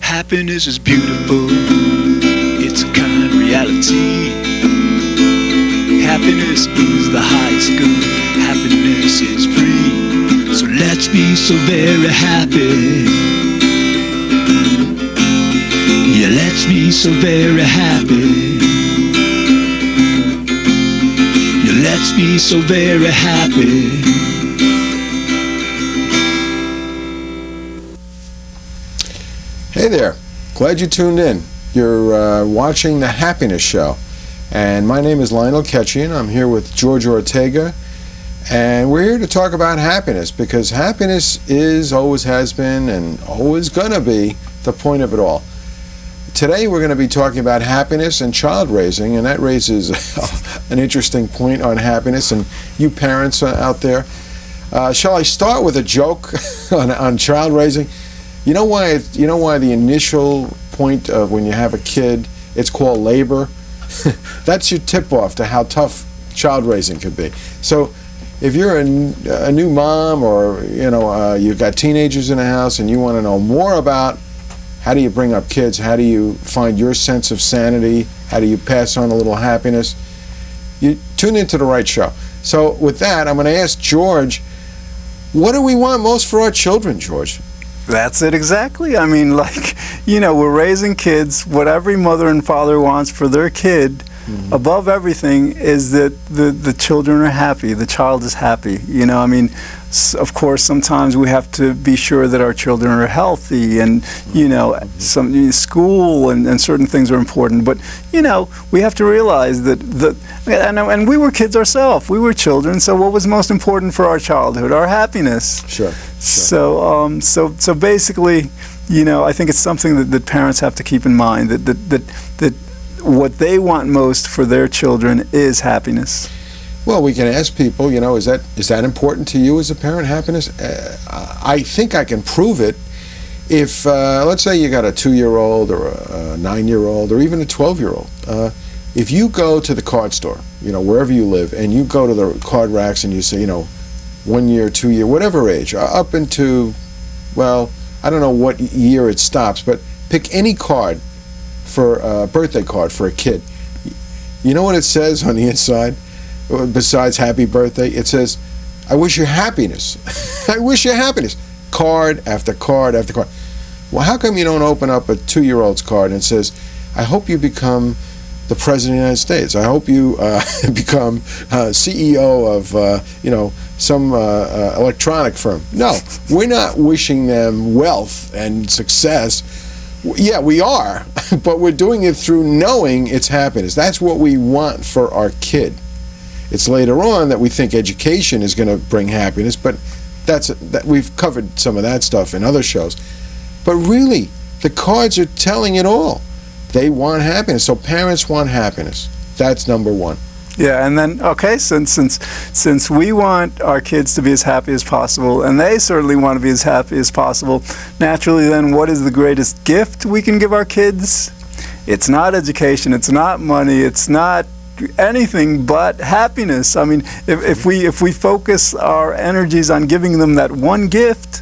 Happiness is beautiful, it's a kind reality. Happiness is the highest good, happiness is free. So let's be so very happy. Yeah, let's be so very happy. Yeah, let's be so very happy. Hey there, glad you tuned in. You're watching The Happiness Show, and my name is Lionel Ketchian. I'm here with George Ortega, and we're here to talk about happiness, because happiness is, always has been, and always gonna be the point of it all. Today we're going to be talking about happiness and child raising, and that raises an interesting point on happiness. And you parents out there, shall I start with a joke on child raising? You know why the initial point of when you have a kid, it's called labor? That's your tip-off to how tough child raising could be. So if you're a new mom, or you've got teenagers in the house and you want to know more about how do you bring up kids, how do you find your sense of sanity, how do you pass on a little happiness, you tune into the right show. So with that, I'm going to ask George, what do we want most for our children, George? That's it exactly. I mean, we're raising kids. What every mother and father wants for their kid, above everything, is that the children are happy, the child is happy. Of course, sometimes we have to be sure that our children are healthy, and some school and certain things are important. But we have to realize that and we were kids ourselves. We were children. So what was most important for our childhood? Our happiness. Sure. So basically, I think it's something that parents have to keep in mind, that what they want most for their children is happiness. Well, we can ask people, is that important to you as a parent, happiness? I think I can prove it if, let's say you got a 2-year-old or a 9-year-old or even a 12-year-old. If you go to the card store, wherever you live, and you go to the card racks and you say, 1 year, 2 year, whatever age, up into, well, I don't know what year it stops, but pick any card for a birthday card for a kid. You know what it says on the inside? Besides happy birthday, it says, I wish you happiness. I wish you happiness. Card after card after card. Well, how come you don't open up a 2-year-old's card and it says, I hope you become the President of the United States. I hope you become CEO of, some electronic firm. No, we're not wishing them wealth and success. Yeah, we are, but we're doing it through knowing it's happiness. That's what we want for our kid. It's later on that we think education is going to bring happiness, but we've covered some of that stuff in other shows. But really, the cards are telling it all. They want happiness, so parents want happiness. That's number one. Yeah, and then, okay, since we want our kids to be as happy as possible, and they certainly want to be as happy as possible, naturally then, what is the greatest gift we can give our kids? It's not education, it's not money, it's not anything but happiness. I mean, if we focus our energies on giving them that one gift,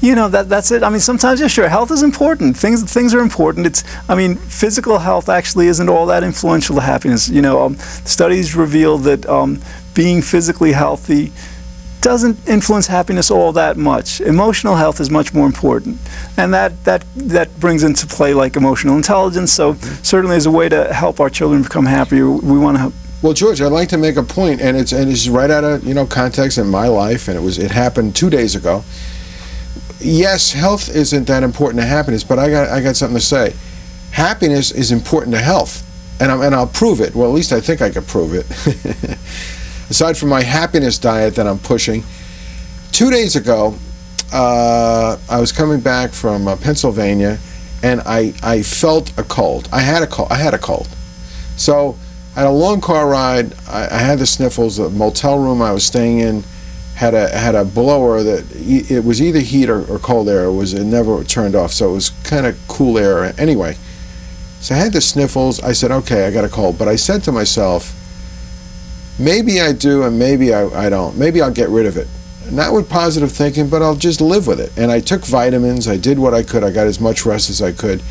that's it. I mean, sometimes, yeah, sure, health is important. Things are important. Physical health actually isn't all that influential to happiness. Studies reveal that being physically healthy doesn't influence happiness all that much. Emotional health is much more important, and that brings into play like emotional intelligence. So certainly, as a way to help our children become happier, we want to help. Well, George, I'd like to make a point, and it's right out of context in my life, and it happened 2 days ago. Yes, health isn't that important to happiness, but I got something to say. Happiness is important to health, and I'll prove it. Well, at least I think I can prove it. Aside from my happiness diet that I'm pushing, 2 days ago, I was coming back from Pennsylvania, and I felt a cold. I had a cold. So I had a long car ride. I had the sniffles. The motel room I was staying in had a blower that it was either heat or cold air. It never turned off, so it was kind of cool air. Anyway, so I had the sniffles. I said, okay, I got a cold. But I said to myself, maybe I do and maybe I don't. Maybe I'll get rid of it. not with positive thinking, but I'll just live with it. And I took vitamins. I did what I could. I got as much rest as I could.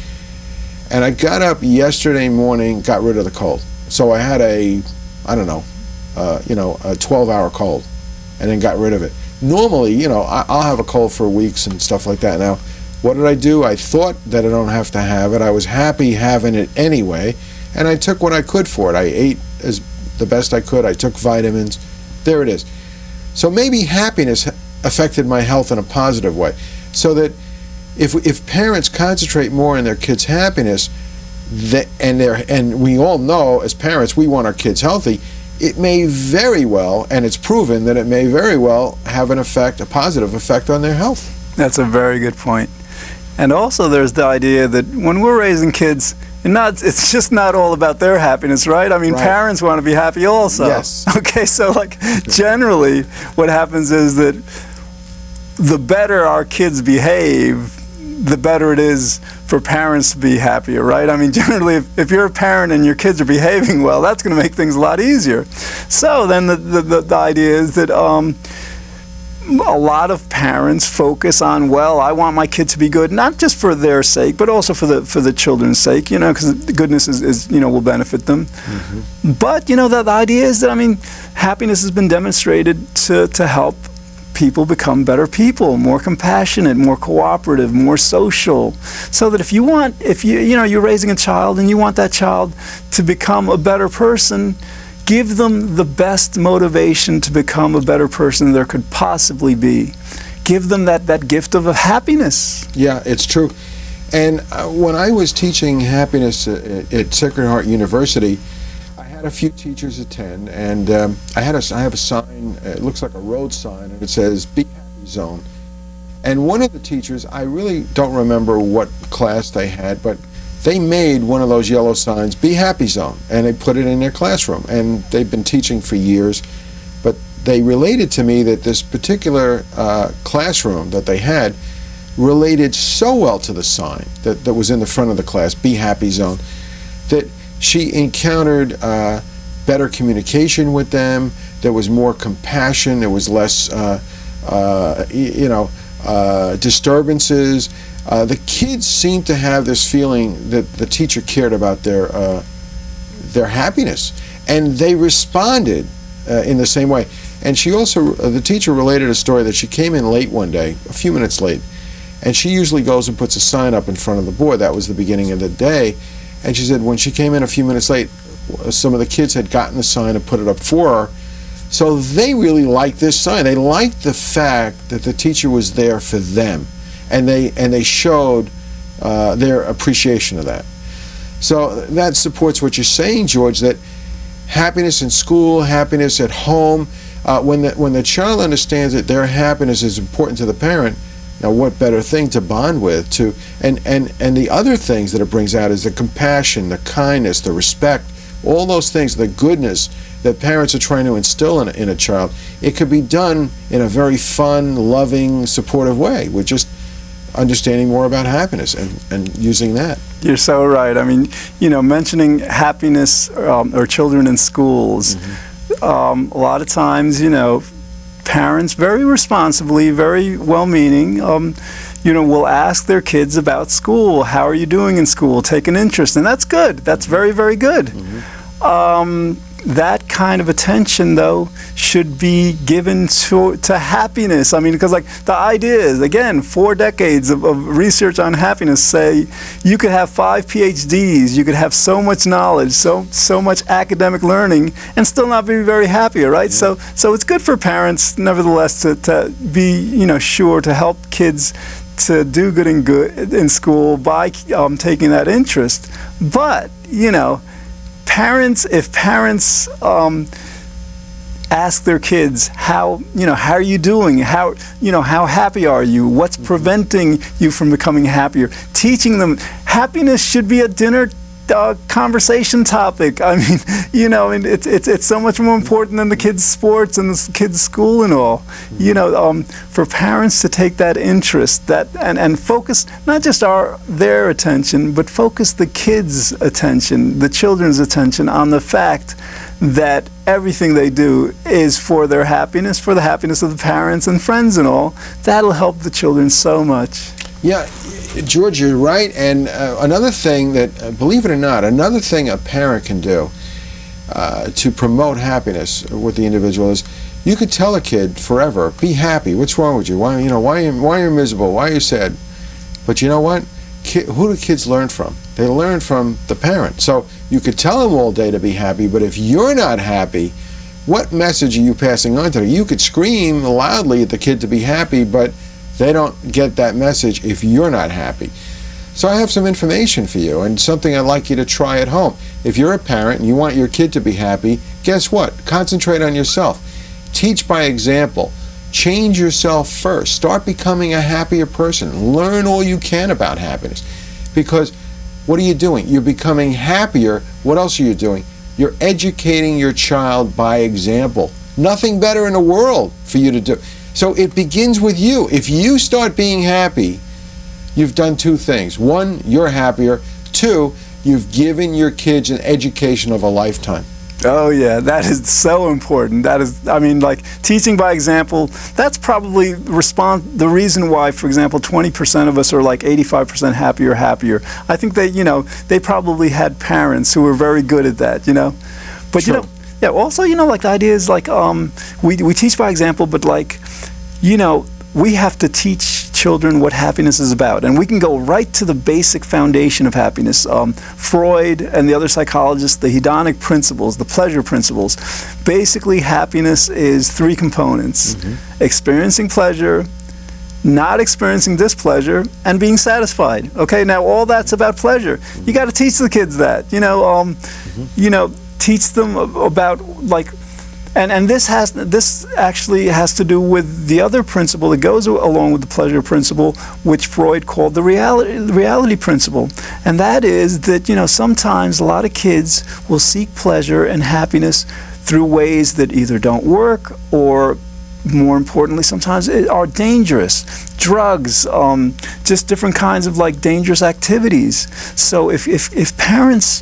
And I got up yesterday morning, got rid of the cold. So I had a 12-hour cold, and then got rid of it. Normally, I'll have a cold for weeks and stuff like that. Now, what did I do? I thought that I don't have to have it. I was happy having it anyway, and I took what I could for it. I ate as the best I could. I took vitamins. There it is. So maybe happiness affected my health in a positive way. So that if parents concentrate more on their kids' happiness, and we all know as parents we want our kids healthy, it may very well, and it's proven that it may very well have a positive effect on their health. That's a very good point. And also there's the idea that when we're raising kids, it's just not all about their happiness, right? I mean, right. Parents want to be happy also. Yes. Okay, so generally what happens is that the better our kids behave, the better it is for parents to be happier, right? I mean, generally, if you're a parent and your kids are behaving well, that's going to make things a lot easier. So then the idea is that a lot of parents focus on, well, I want my kid to be good, not just for their sake, but also for the children's sake, because the goodness is will benefit them. Mm-hmm. But, the idea is that, happiness has been demonstrated to help people become better people, more compassionate, more cooperative, more social. So that if you're raising a child and you want that child to become a better person, give them the best motivation to become a better person there could possibly be. Give them that gift of happiness. Yeah, it's true. And when I was teaching happiness at Sacred Heart University, I had a few teachers attend, and I have a sign. It looks like a road sign, and it says "Be Happy Zone." And one of the teachers, I really don't remember what class they had, but they made one of those yellow signs, "Be Happy Zone," and they put it in their classroom. And they've been teaching for years, but they related to me that this particular classroom that they had related so well to the sign that was in the front of the class, "Be Happy Zone," that she encountered better communication with them. There was more compassion. There was less, disturbances. The kids seemed to have this feeling that the teacher cared about their happiness, and they responded in the same way. And she also, the teacher related a story that she came in late one day, a few minutes late, and she usually goes and puts a sign up in front of the board. That was the beginning of the day. And she said when she came in a few minutes late, some of the kids had gotten the sign and put it up for her. So they really liked this sign. They liked the fact that the teacher was there for them, and they showed their appreciation of that. So that supports what you're saying, George, that happiness in school, happiness at home, when the child understands that their happiness is important to the parent, now what better thing to bond with, and the other things that it brings out is the compassion, the kindness, the respect, all those things, the goodness that parents are trying to instill in a child. It could be done in a very fun, loving, supportive way with just understanding more about happiness and using that. You're so right. I mean, mentioning happiness or children in schools, mm-hmm. A lot of times, parents very responsibly, very well-meaning, will ask their kids about school. How are you doing in school? Take an interest, and that's good. That's very, very good. Mm-hmm. That kind of attention, though, should be given to happiness. I mean, because the idea is, again, 4 decades of research on happiness say you could have 5 PhDs, you could have so much knowledge, so much academic learning, and still not be very happy, right? Mm-hmm. So it's good for parents, nevertheless, to be sure to help kids to do good in school by taking that interest. But if parents ask their kids how are you doing, how happy are you, what's preventing you from becoming happier, teaching them happiness should be a dinner conversation topic. I mean, it's so much more important than the kids' sports and the kids' school and all. For parents to take that interest and focus not just their attention, but focus the kids' attention, the children's attention on the fact that everything they do is for their happiness, for the happiness of the parents and friends and all. That'll help the children so much. Yeah, George, you're right. And another thing that, believe it or not, another thing a parent can do to promote happiness with the individual is you could tell a kid forever, be happy. What's wrong with you? Why are you miserable? Why are you sad? But you know what? Who do kids learn from? They learn from the parent. So you could tell them all day to be happy, but if you're not happy, what message are you passing on to them? You could scream loudly at the kid to be happy, but they don't get that message if you're not happy. So I have some information for you and something I'd like you to try at home. If you're a parent and you want your kid to be happy, guess what? Concentrate on yourself. Teach by example. Change yourself first. Start becoming a happier person. Learn all you can about happiness. Because what are you doing? You're becoming happier. What else are you doing? You're educating your child by example. Nothing better in the world for you to do. So it begins with you. If you start being happy, you've done two things. One, you're happier. Two, you've given your kids an education of a lifetime. Oh yeah, that is so important. That is, I mean, like teaching by example, that's probably the reason why, for example, 20% of us are like 85% happier. I think they probably had parents who were very good at that, But Sure. yeah, also, like the idea is like, we teach by example, but like, we have to teach children what happiness is about. And we can go right to the basic foundation of happiness. Freud and the other psychologists, the hedonic principles, the pleasure principles. Basically, happiness is three components. Mm-hmm. Experiencing pleasure, not experiencing displeasure, and being satisfied. Okay, now all that's about pleasure. You got to teach the kids that. Teach them about like. And this actually has to do with the other principle that goes along with the pleasure principle, which Freud called the reality principle. And that is that, sometimes a lot of kids will seek pleasure and happiness through ways that either don't work or, more importantly, sometimes are dangerous. Drugs, just different kinds of like dangerous activities. So if parents,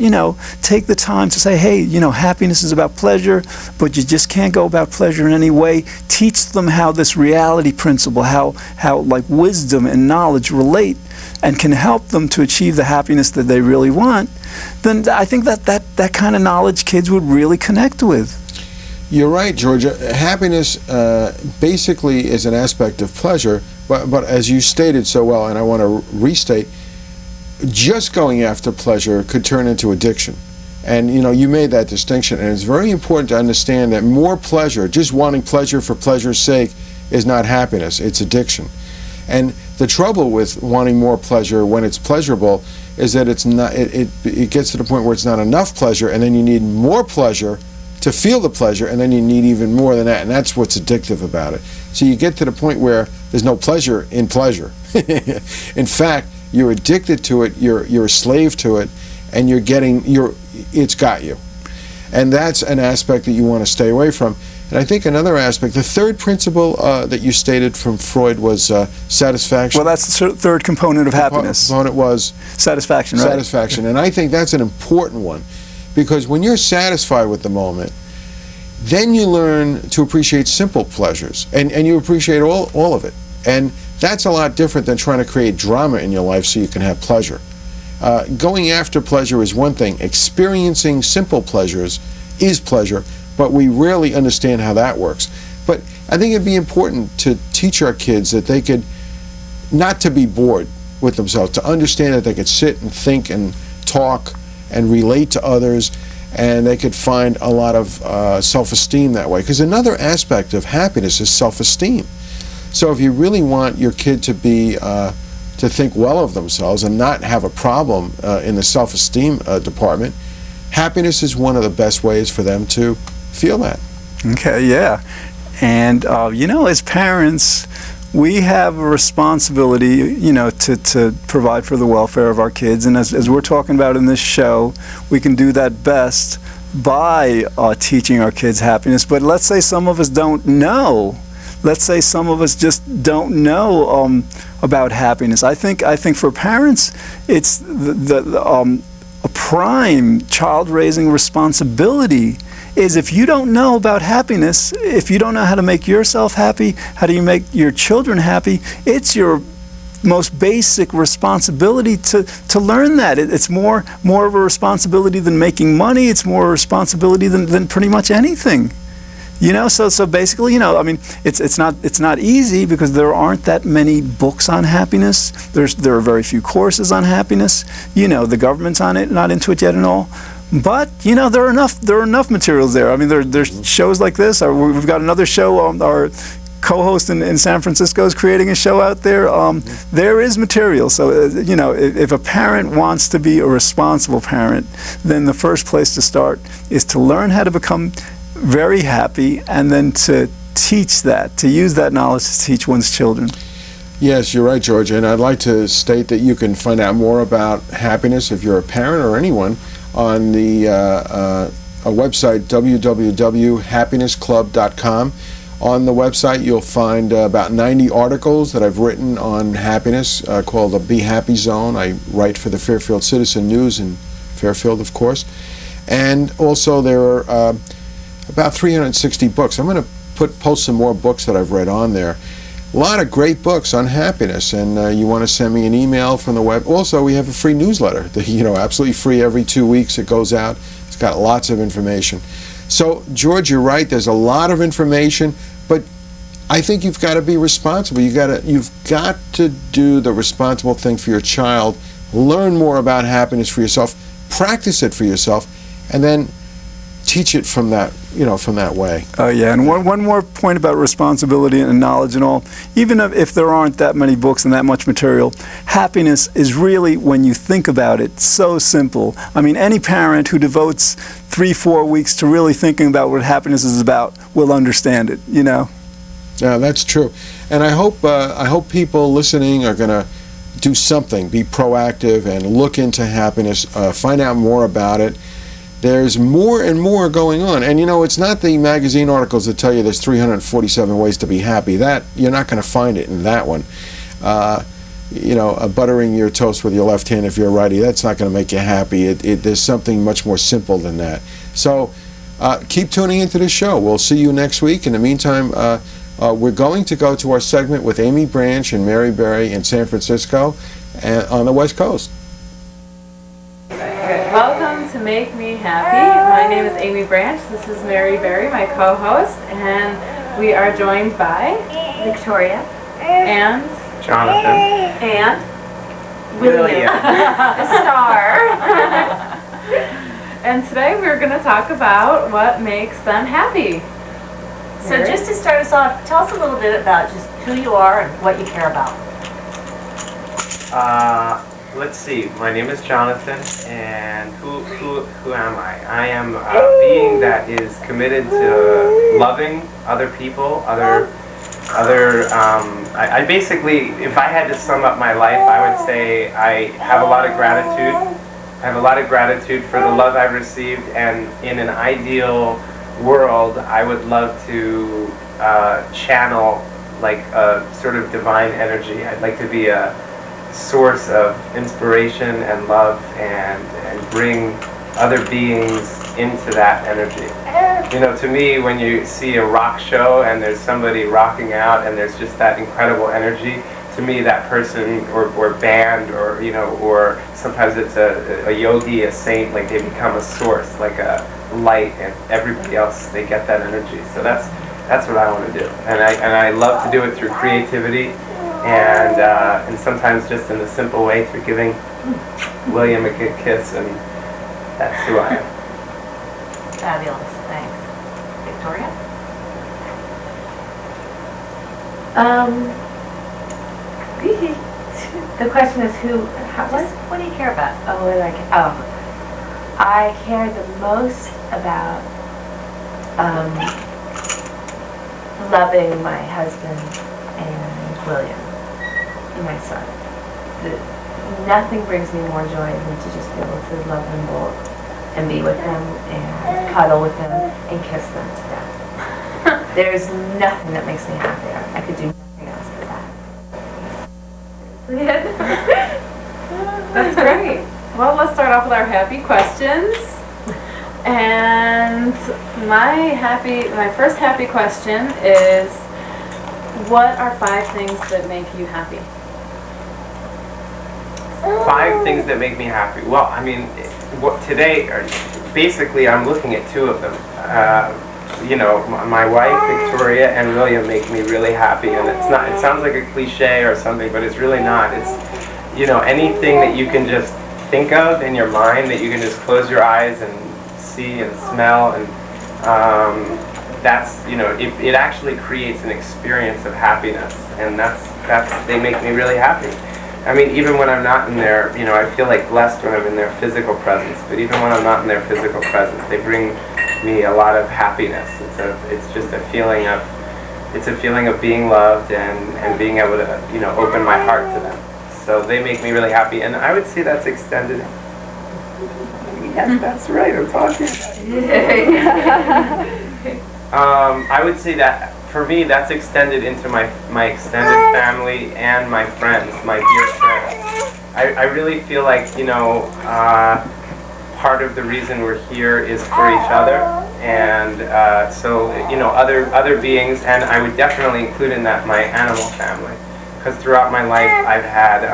take the time to say, hey, happiness is about pleasure, but you just can't go about pleasure in any way, teach them how this reality principle, how like wisdom and knowledge relate and can help them to achieve the happiness that they really want, then I think that kind of knowledge kids would really connect with. You're right, Georgia. Happiness basically is an aspect of pleasure, but as you stated so well, and I want to restate, just going after pleasure could turn into addiction. And you made that distinction, and it's very important to understand that more pleasure, just wanting pleasure for pleasure's sake, is not happiness, it's addiction. And the trouble with wanting more pleasure when it's pleasurable is that it's not. It gets to the point where it's not enough pleasure, and then you need more pleasure to feel the pleasure, and then you need even more than that, and that's what's addictive about it. So you get to the point where there's no pleasure in pleasure. In fact, you're addicted to it, you're a slave to it, and it's got you. And that's an aspect that you want to stay away from. And I think another aspect, the third principle that you stated from Freud was satisfaction. Well, that's the third component of happiness. The component was satisfaction, right? Satisfaction, and I think that's an important one. Because when you're satisfied with the moment, then you learn to appreciate simple pleasures, and you appreciate all of it. And that's a lot different than trying to create drama in your life so you can have pleasure. Going after pleasure is one thing. Experiencing simple pleasures is pleasure, but we rarely understand how that works. But I think it'd be important to teach our kids that they could, not to be bored with themselves, to understand that they could sit and think and talk and relate to others, and they could find a lot of self-esteem that way. Because another aspect of happiness is self-esteem. So if you really want your kid to be to think well of themselves and not have a problem in the self-esteem department, happiness is one of the best ways for them to feel that. Okay, yeah. And as parents, we have a responsibility, to provide for the welfare of our kids. And as we're talking about in this show, we can do that best by teaching our kids happiness. But let's say some of us don't know. Let's say some of us just don't know about happiness. I think for parents, it's a prime child-raising responsibility is if you don't know about happiness, if you don't know how to make yourself happy, how do you make your children happy, it's your most basic responsibility to learn that. It's more of a responsibility than making money. It's more a responsibility than pretty much anything. So basically, I mean, it's not easy because there aren't that many books on happiness. There are very few courses on happiness. The government's not into it yet and all. But there are enough materials there. I mean, there's shows like this. We've got another show. Our co-host in San Francisco is creating a show out there. There is material. So if a parent wants to be a responsible parent, then the first place to start is to learn how to become very happy, and then to teach that, to use that knowledge to teach one's children. Yes, you're right, George. And I'd like to state that you can find out more about happiness if you're a parent or anyone on the a website, www.happinessclub.com. On the website, you'll find about 90 articles that I've written on happiness called the Be Happy Zone. I write for the Fairfield Citizen News in Fairfield, of course. And also there are about 360 books. I'm going to post some more books that I've read on there. A lot of great books on happiness, and you want to send me an email from the web. Also, we have a free newsletter that, absolutely free every 2 weeks. It goes out. It's got lots of information. So, George, you're right. There's a lot of information, but I think you've got to be responsible. You've got to do the responsible thing for your child. Learn more about happiness for yourself. Practice it for yourself, and then teach it from that way. Oh yeah, and one more point about responsibility and knowledge and all. Even if there aren't that many books and that much material, happiness is really, when you think about it, so simple. I mean, any parent who devotes 3-4 weeks to really thinking about what happiness is about will understand it. Yeah, that's true. And I hope people listening are going to do something, be proactive, and look into happiness, find out more about it. There's more and more going on. And it's not the magazine articles that tell you there's 347 ways to be happy. That you're not going to find it in that one. Buttering your toast with your left hand if you're a righty, that's not going to make you happy. There's something much more simple than that. So keep tuning into this show. We'll see you next week. In the meantime, we're going to go to our segment with Amy Branch and Mary Berry in San Francisco and on the West Coast. Welcome to Make Me Happy. My name is Amy Branch. This is Mary Berry, my co-host, and we are joined by Victoria and Jonathan and William. a star. And today we're going to talk about what makes them happy. So just to start us off, tell us a little bit about just who you are and what you care about. Let's see. My name is Jonathan, and who am I? I am a being that is committed to loving other people. I basically, if I had to sum up my life, I would say I have a lot of gratitude. I have a lot of gratitude for the love I've received, and in an ideal world, I would love to channel like a sort of divine energy. I'd like to be a source of inspiration and love and bring other beings into that energy. To me, when you see a rock show and there's somebody rocking out and there's just that incredible energy, to me that person or band or sometimes it's a yogi, a saint, like they become a source, like a light, and everybody else, they get that energy. So that's what I want to do. And I love to do it through creativity. And sometimes just in a simple way through giving William a good kiss, and that's who I am. Fabulous, thanks. Victoria? The question is What do you care about? I care the most about loving my husband and William, my son. Nothing brings me more joy than to just be able to love them both and be with them and cuddle with them and kiss them to death. There's nothing that makes me happier. I could do nothing else but that. That's great. Well, let's start off with our happy questions. And my first happy question is, what are 5 things that make you happy? 5 things that make me happy. Well, I mean, today, basically, I'm looking at 2 of them. My wife Victoria and William make me really happy, and it's not. It sounds like a cliche or something, but it's really not. It's, anything that you can just think of in your mind, that you can just close your eyes and see and smell, and that's, it actually creates an experience of happiness, and they make me really happy. I mean, even when I'm not in their, I feel like blessed when I'm in their physical presence, but even when I'm not in their physical presence, they bring me a lot of happiness. It's just a feeling of being loved and being able to, open my heart to them. So they make me really happy, and I would say that's extended. Yes, that's right, I'm talking. I would say that for me, that's extended into my extended family and my friends, my dear friends. I really feel like, part of the reason we're here is for each other, and so other beings, and I would definitely include in that my animal family, because throughout my life I've had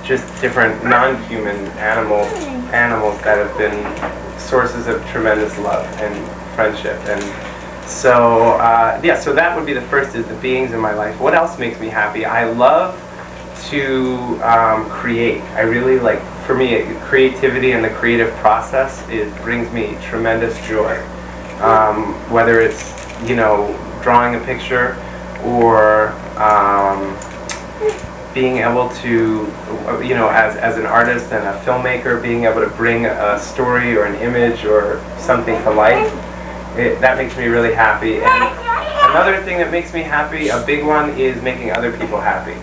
just different non-human animals that have been sources of tremendous love and friendship, and so so that would be the first, is the beings in my life. What else makes me happy? I love to create. I really like, for me, creativity and the creative process, it brings me tremendous joy. Whether it's, drawing a picture, or being able to, as an artist and a filmmaker, being able to bring a story or an image or something to life, that makes me really happy. And another thing that makes me happy, a big one, is making other people happy.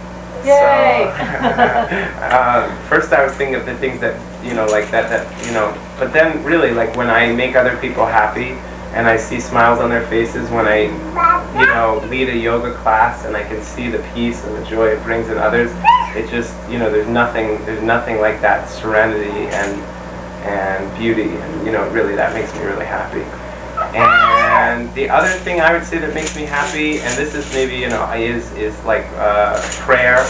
Yay! So, first I was thinking of the things that, like that, but then really, like, when I make other people happy and I see smiles on their faces when I, lead a yoga class, and I can see the peace and the joy it brings in others, it just, there's nothing like that serenity and beauty, and, really that makes me really happy. And the other thing I would say that makes me happy, and this is maybe, is like prayer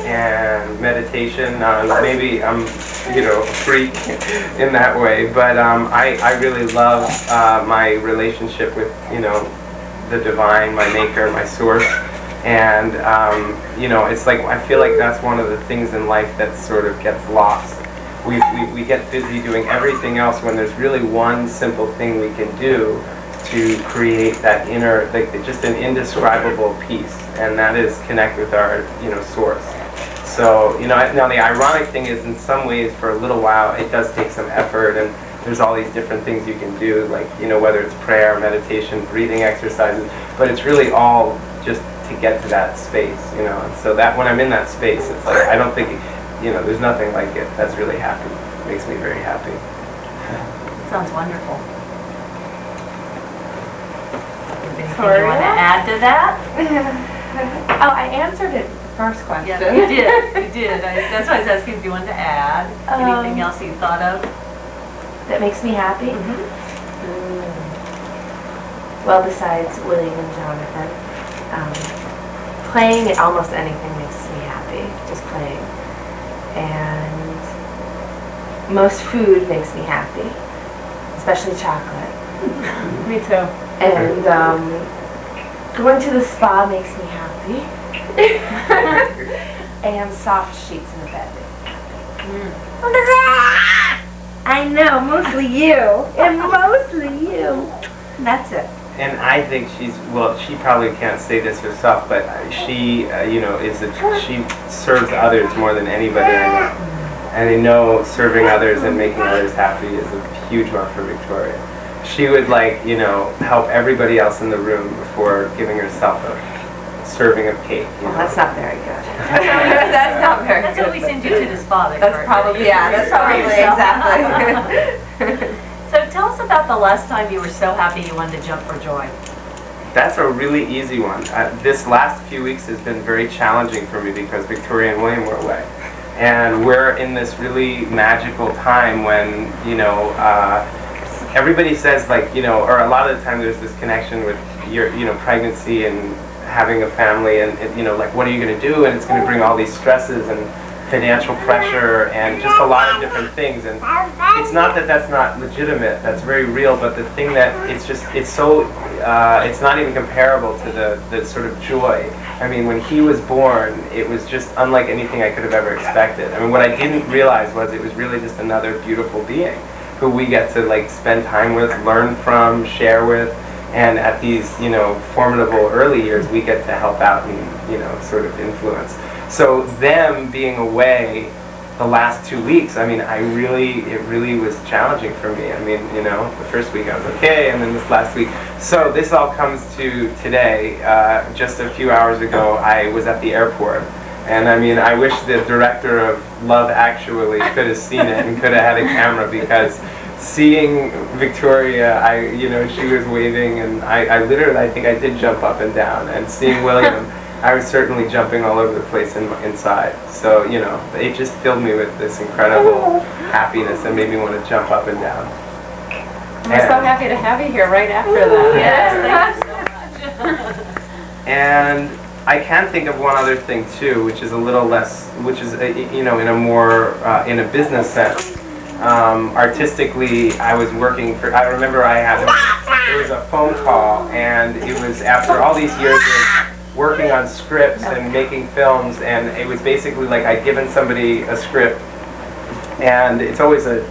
and meditation. Maybe I'm, a freak in that way, but I really love my relationship with, the divine, my maker, my source. And, it's like, I feel like that's one of the things in life that sort of gets lost. We get busy doing everything else when there's really one simple thing we can do to create that inner, like, just an indescribable peace, and that is connect with our, source. So, now the ironic thing is, in some ways, for a little while, it does take some effort, and there's all these different things you can do, like, whether it's prayer, meditation, breathing exercises, but it's really all just to get to that space, and so that when I'm in that space, it's like, I don't think, there's nothing like it that's really happy. It makes me very happy. Sounds wonderful. Anything you want to add to that? Oh, I answered it first question. Yeah, you did. That's why I was asking if you wanted to add. Anything else you thought of? That makes me happy? Well, besides William and Jonathan, playing almost anything makes me happy, just playing. And most food makes me happy, especially chocolate. Me too. And going to the spa makes me happy. And soft sheets in the bed make me happy. I know, mostly you. And mostly you. That's it. And I think she probably can't say this herself, but she, she serves others more than anybody I know. And I know serving others and making others happy is a huge one for Victoria. She would, help everybody else in the room before giving herself a serving of cake. Well, that's not very good. That's not very That's good. what we send you to his father. That's probably, yeah, that's probably exactly. So tell us about the last time you were so happy you wanted to jump for joy. That's a really easy one. This last few weeks has been very challenging for me because Victoria and William were away. And we're in this really magical time when, everybody says, like, or a lot of the time there's this connection with your, pregnancy and having a family and like, what are you going to do? And it's going to bring all these stresses and financial pressure and just a lot of different things. And it's not that that's not legitimate, that's very real, but the thing that it's not even comparable to the sort of joy. I mean, when he was born, it was just unlike anything I could have ever expected. I mean, what I didn't realize was it was really just another beautiful being who we get to like spend time with, learn from, share with, and at these, formidable early years, we get to help out and, sort of influence. So them being away the last 2 weeks, I mean, it really was challenging for me. I mean, the first week I was okay, and then this last week. So this all comes to today. Just a few hours ago, I was at the airport. And I mean, I wish the director of Love Actually could have seen it and could have had a camera, because seeing Victoria, she was waving, and I literally, I think I did jump up and down. And seeing William, I was certainly jumping all over the place inside. So, it just filled me with this incredible happiness and made me want to jump up and down. We're so happy to have you here right after that. Yes, thank you so much. And I can think of one other thing too, which is a little less, which is, in a more, in a business sense. Artistically, I was working for, I remember there was a phone call, and it was after all these years of working on scripts and making films, and it was basically like I'd given somebody a script, and it's always a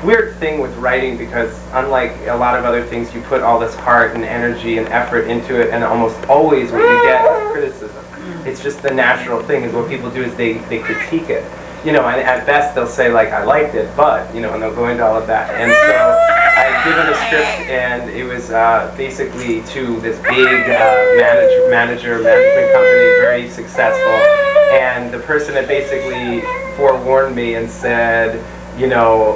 weird thing with writing, because unlike a lot of other things, you put all this heart and energy and effort into it, and almost always what you get is criticism. It's just the natural thing, is what people do is they critique it. And at best they'll say, like, I liked it, but, and they'll go into all of that. And so I had given a script, and it was basically to this big management company, very successful. And the person had basically forewarned me and said,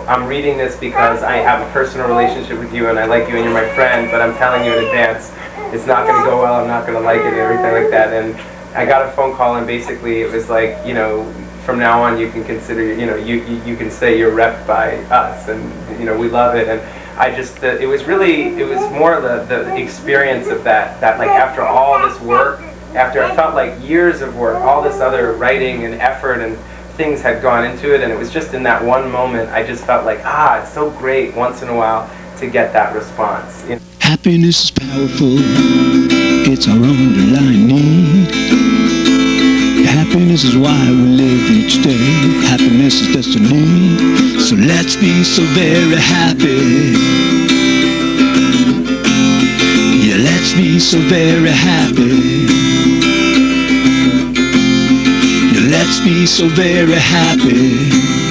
I'm reading this because I have a personal relationship with you, and I like you, and you're my friend, but I'm telling you in advance, it's not going to go well, I'm not going to like it, and everything like that. And I got a phone call, and basically it was like, from now on you can consider, you can say you're repped by us, and we love it. And I just, it was more the experience of that like after all this work, after I felt like years of work, all this other writing and effort and things had gone into it, and it was just in that one moment I just felt like, it's so great once in a while to get that response. Happiness is powerful, it's our underlying need. Happiness is why we live each day. Happiness is destiny. So let's be so very happy. Yeah, let's be so very happy. Yeah, let's be so very happy.